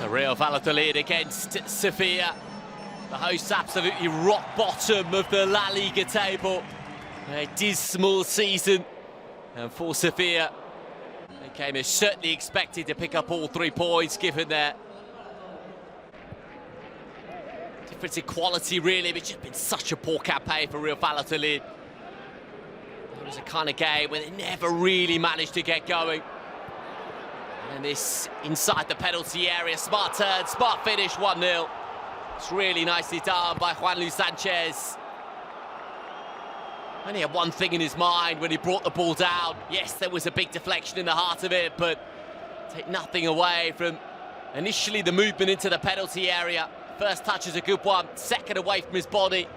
So Real Valladolid against Sevilla. The hosts absolutely rock bottom of the La Liga table. A dismal season. And for Sevilla, they came as certainly expected to pick up all 3 points given their difference in quality really, but it's just been such a poor campaign for Real Valladolid. It was a kind of game where they never really managed to get going. And this inside the penalty area, smart turn, smart finish, 1-0. It's really nicely done by Juan Luis Sanchez. And he had one thing in his mind when he brought the ball down. Yes, there was a big deflection in the heart of it, but take nothing away from initially the movement into the penalty area. First touch is a good one, second away from his body,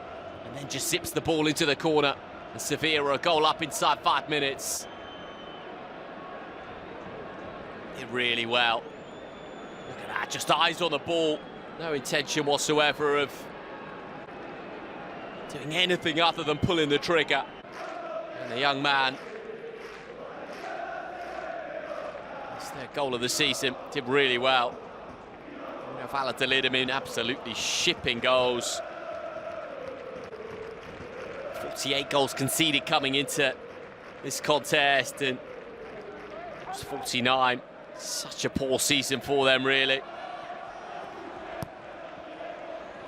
and then just zips the ball into the corner. And Sevilla are a goal up inside 5 minutes. Did really well. Look at that, just eyes on the ball. No intention whatsoever of doing anything other than pulling the trigger. And the young man, it's their goal of the season, did really well. Valladolid, I mean, absolutely shipping goals. 48 goals conceded coming into this contest, and it's 49. Such a poor season for them, really.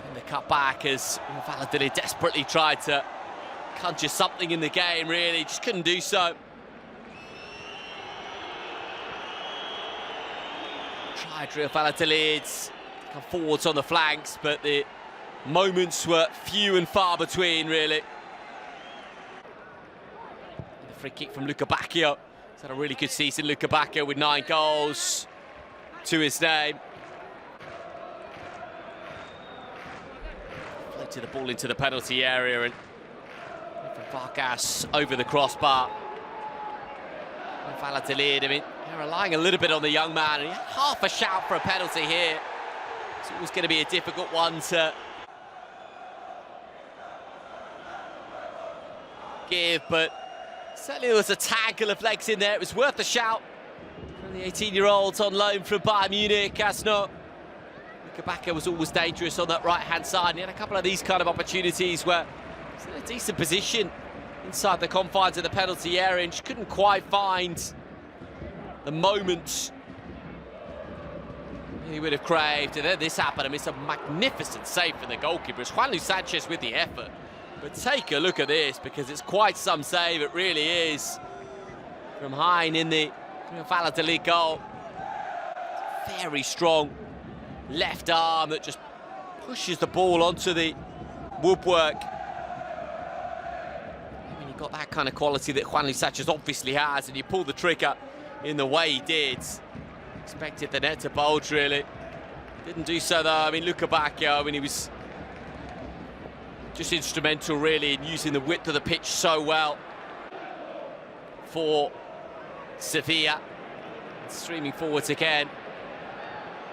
And the cutback as Valladolid desperately tried to conjure something in the game, really, just couldn't do so. Tried Real Valladolid come forwards on the flanks, but the moments were few and far between, really. And the free kick from Luca Bacchio. He's had a really good season, Luca Bacchio, with 9 goals to his name. Floated the ball into the penalty area, and Vargas over the crossbar. And Valladolid, I mean, they're relying a little bit on the young man, and he had half a shout for a penalty here. It's always going to be a difficult one to give, but certainly there was a tangle of legs in there. It was worth a shout from the 18-year-olds on loan from Bayern Munich. Asno Kabaka was always dangerous on that right-hand side, and he had a couple of these kind of opportunities where he's in a decent position inside the confines of the penalty area and just couldn't quite find the moment he would have craved. And then this happened. I mean, it's a magnificent save from the goalkeeper. It's Juan Luis Sanchez with the effort. But take a look at this, because it's quite some save, it really is, from Hein in the Valladolid goal. Very strong left arm that just pushes the ball onto the woodwork. I mean, he got that kind of quality that Juan Luis Sanchez obviously has, and you pull the trigger in the way he did. Expected the net to bulge, really. Didn't do so, though. I mean, Luca Bacchio, I mean, he was just instrumental, really, in using the width of the pitch so well for Sevilla. Streaming forwards again,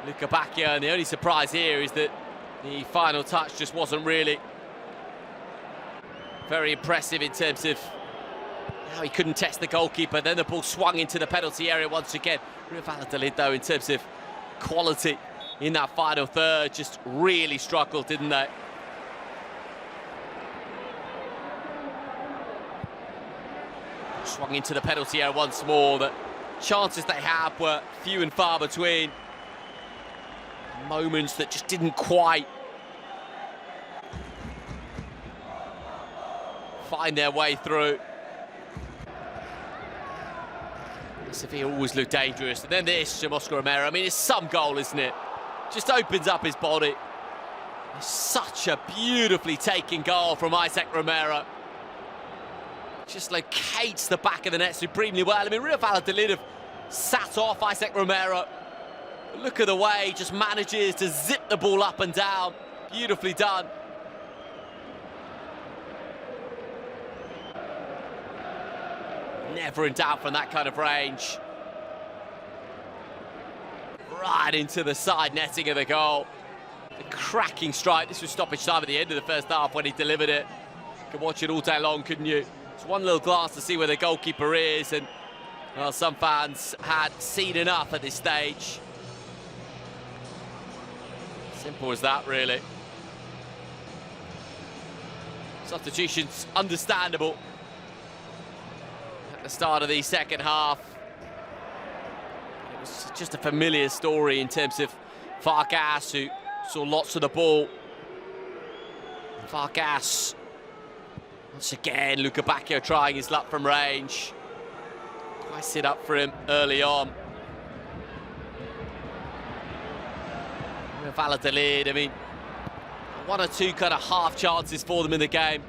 Luca Bacchio, and the only surprise here is that the final touch just wasn't really very impressive in terms of how he couldn't test the goalkeeper. Then the ball swung into the penalty area once again. Real Valladolid, though, in terms of quality in that final third, just really struggled, didn't they? Swung into the penalty area once more. The chances they had were few and far between. Moments that just didn't quite find their way through. Sevilla always looked dangerous. And then this from Oscar Romero. I mean, it's some goal, isn't it? Just opens up his body. It's such a beautifully taken goal from Isaac Romero. Just locates the back of the net supremely well. I mean, Real Valladolid have sat off Isaac Romero. But look at the way he just manages to zip the ball up and down. Beautifully done. Never in doubt from that kind of range. Right into the side netting of the goal. The cracking strike. This was stoppage time at the end of the first half when he delivered it. You could watch it all day long, couldn't you? It's one little glance to see where the goalkeeper is, and well, some fans had seen enough at this stage. Simple as that, really. Substitutions understandable at the start of the second half. It was just a familiar story in terms of Vargas, who saw lots of the ball. Vargas, once again, Luca Bacchio trying his luck from range. Nice it up for him early on. Valladolid, I mean, one or two kind of half chances for them in the game.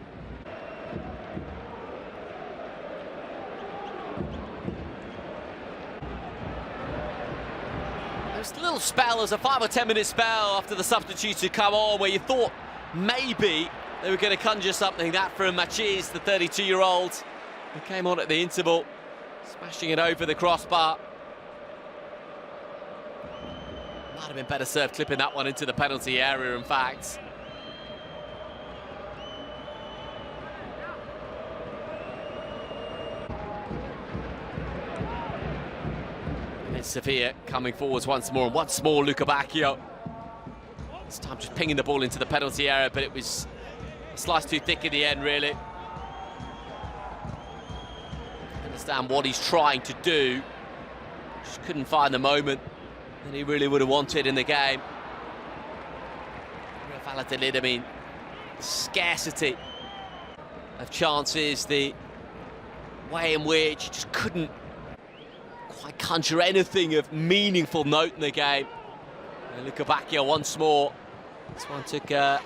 There's a little spell, there's a 5 or 10 minute spell after the substitutes had come on where you thought maybe they were going to conjure something. That from Matchday, the 32-year-old, who came on at the interval, smashing it over the crossbar. Might have been better served clipping that one into the penalty area, in fact. And it's Sevilla coming forwards once more, and once more Luca Bacchio. This time just pinging the ball into the penalty area, but it was a slice too thick in the end, really. Understand what he's trying to do. Just couldn't find the moment that he really would have wanted in the game. Valladolid, I mean, scarcity of chances, the way in which he just couldn't quite conjure anything of meaningful note in the game. And Luca Bacchio once more. This one took a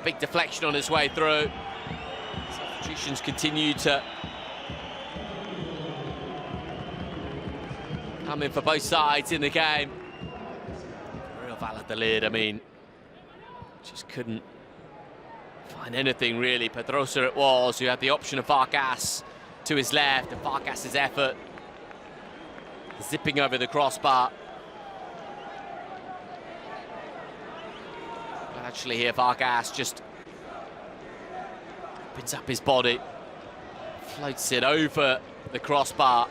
big deflection on his way through. Substitutions continue to come in for both sides in the game. Real Valladolid, I mean, just couldn't find anything really. Pedrosa it was, who had the option of Vargas to his left, and Vargas's effort zipping over the crossbar. But actually here Vargas just opens up his body, floats it over the crossbar.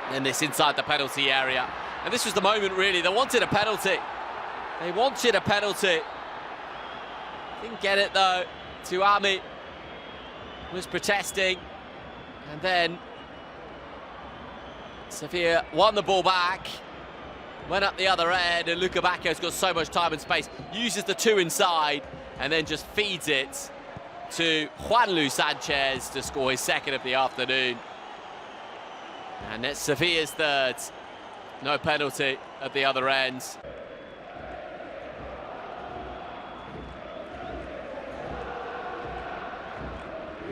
And this inside the penalty area. And this was the moment, really. They wanted a penalty. They wanted a penalty. Didn't get it, though. Tuami was protesting. And then Sevilla won the ball back. Went up the other end. And Luca Bacchio's got so much time and space. Uses the two inside. And then just feeds it to Juanlu Sanchez to score his second of the afternoon. And it's Sevilla's third. No penalty at the other end.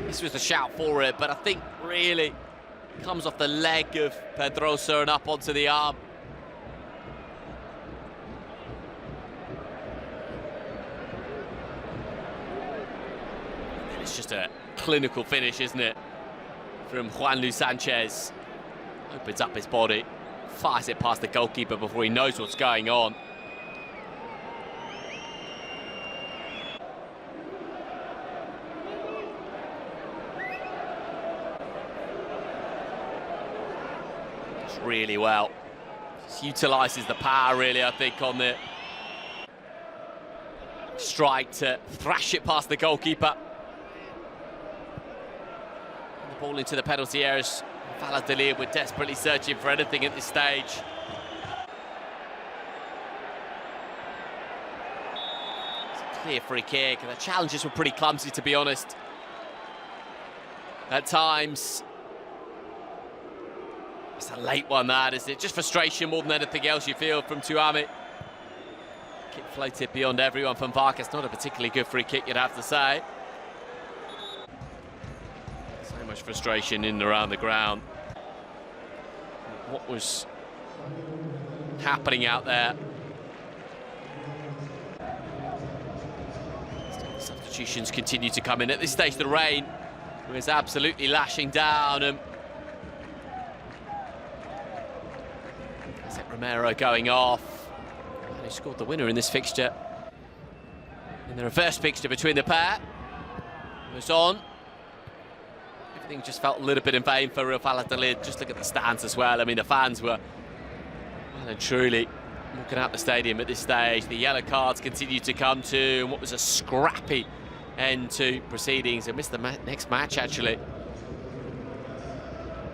This was a shout for it, but I think really comes off the leg of Pedrosa and up onto the arm. And it's just a clinical finish, isn't it? From Juanlu Sanchez. Opens up his body, fires it past the goalkeeper before he knows what's going on. It's really well. Just utilises the power, really, I think, on the strike to thrash it past the goalkeeper. And the ball into the penalty areas. Valladolid were desperately searching for anything at this stage. It's a clear free kick, and the challenges were pretty clumsy, to be honest. At times. It's a late one, that, isn't it? Just frustration more than anything else, you feel, from Tuami. Kick floated beyond everyone from Vargas. Not a particularly good free kick, you'd have to say. So much frustration in and around the ground. What was happening out there? Substitutions continue to come in. At this stage, the rain was absolutely lashing down. Romero going off. And he scored the winner in this fixture. In the reverse fixture between the pair. It was on. everything just felt a little bit in vain for Valladolid. Just look at the stands as well. I mean, the fans were well and truly walking out the stadium at this stage. The yellow cards continue to come to, and what was a scrappy end to proceedings. I missed the next match, actually.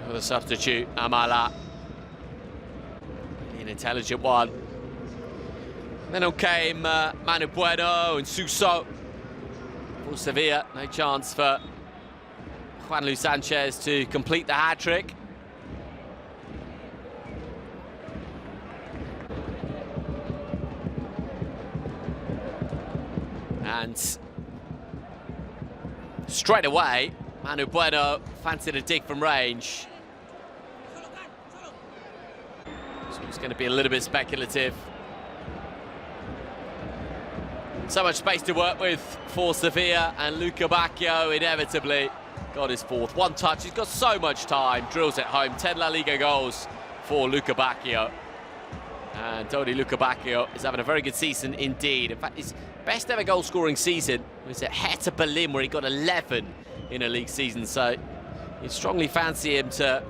With a substitute, Amala. An intelligent one. And then on came Manu Bueno and Suso for Sevilla. No chance for Juan Luis Sanchez to complete the hat-trick. And straight away, Manu Bueno fancied a dig from range. So it's going to be a little bit speculative. So much space to work with for Sevilla, and Luca Bacchio inevitably got his fourth. One touch, he's got so much time, drills it home. 10 La Liga goals for Luca Bacchio. And Tony Luca Bacchio is having a very good season indeed. In fact, his best ever goal scoring season was at Hertha Berlin, where he got 11 in a league season. So you'd strongly fancy him to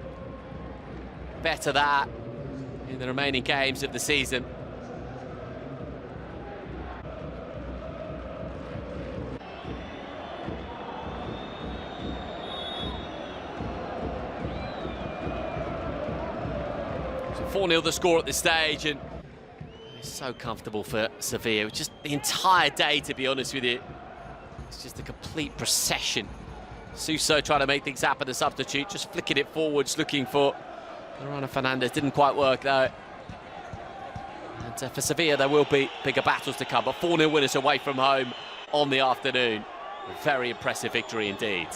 better that in the remaining games of the season. So 4-0 the score at this stage, and it's so comfortable for Sevilla. Just the entire day, to be honest with you. It's just a complete procession. Suso trying to make things happen, the substitute, just flicking it forwards, looking for Lorena Fernandez. Didn't quite work though. And for Sevilla, there will be bigger battles to come. But 4-0 winners away from home on the afternoon. A very impressive victory indeed.